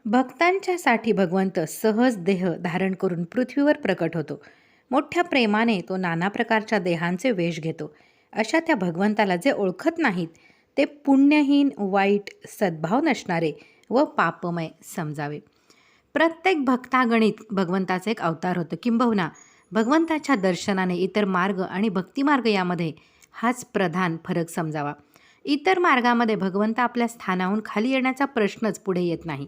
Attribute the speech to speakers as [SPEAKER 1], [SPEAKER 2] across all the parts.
[SPEAKER 1] भक्तांच्यासाठी भगवंत सहज देह धारण करून पृथ्वीवर प्रकट होतो. मोठ्या प्रेमाने तो नाना प्रकारच्या देहांचे वेश घेतो. अशा त्या भगवंताला जे ओळखत नाहीत ते पुण्यहीन, वाईट, सद्भाव नसणारे व पापमय समजावे. प्रत्येक भक्तागणित भगवंताचा एक अवतार होतो. किंबहुना भगवंताच्या दर्शनाने इतर मार्ग आणि भक्तिमार्ग यामध्ये हाच प्रधान फरक समजावा. इतर मार्गामध्ये भगवंत आपल्या स्थानाहून खाली येण्याचा प्रश्नच पुढे येत नाही.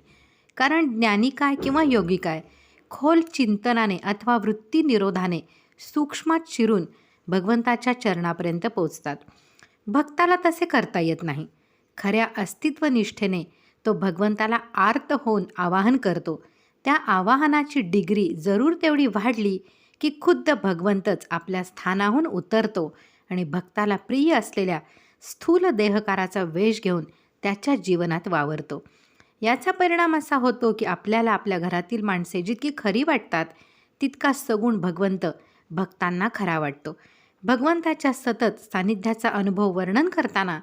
[SPEAKER 1] कारण ज्ञानी काय किंवा योगी काय, खोल चिंतनाने अथवा वृत्ती निरोधाने सूक्ष्मात शिरून भगवंताच्या चरणापर्यंत पोचतात. भक्ताला तसे करता येत नाही. खऱ्या अस्तित्वनिष्ठेने तो भगवंताला आर्त होऊन आवाहन करतो. त्या आवाहनाची डिग्री जरूर तेवढी वाढली की खुद्द भगवंतच आपल्या स्थानाहून उतरतो आणि भक्ताला प्रिय असलेल्या स्थूल देहकाराचा वेश घेऊन त्याच्या जीवनात वावरतो. याचा परिणाम असा होतो की आपल्याला आपल्या घरातील माणसे जितकी खरी वाटतात तितका सगुण भगवंत भक्तांना खरा वाटतो. भगवंताच्या सतत सानिध्याचा अनुभव वर्णन करताना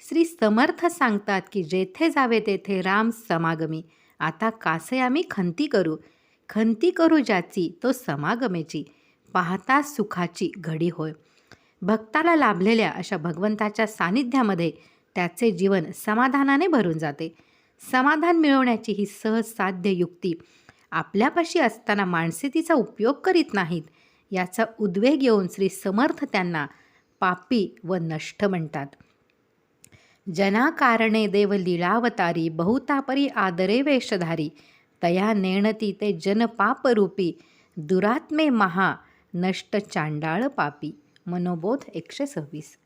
[SPEAKER 1] श्री समर्थ सांगतात की जेथे जावे तेथे राम समागमी, आता कासे आम्ही खंती करू ज्याची तो समागमेची, पाहता सुखाची घडी होय. भक्ताला लाभलेल्या अशा भगवंताच्या सानिध्यामध्ये त्याचे जीवन समाधानाने भरून जाते. समाधान मिळवण्याची ही सहज साध्य युक्ती आपल्यापाशी असताना माणसे तिचा उपयोग करीत नाहीत. याचा उद्वेग येऊन श्री समर्थ त्यांना पापी व नष्ट म्हणतात. जना कारणे देव लीळावतारी, बहुतापरी आदरे वेशधारी, तया नेणती ते जन पापरूपी, दुरात्मे महा नष्ट चांडाळ पापी. मनोबोध 126.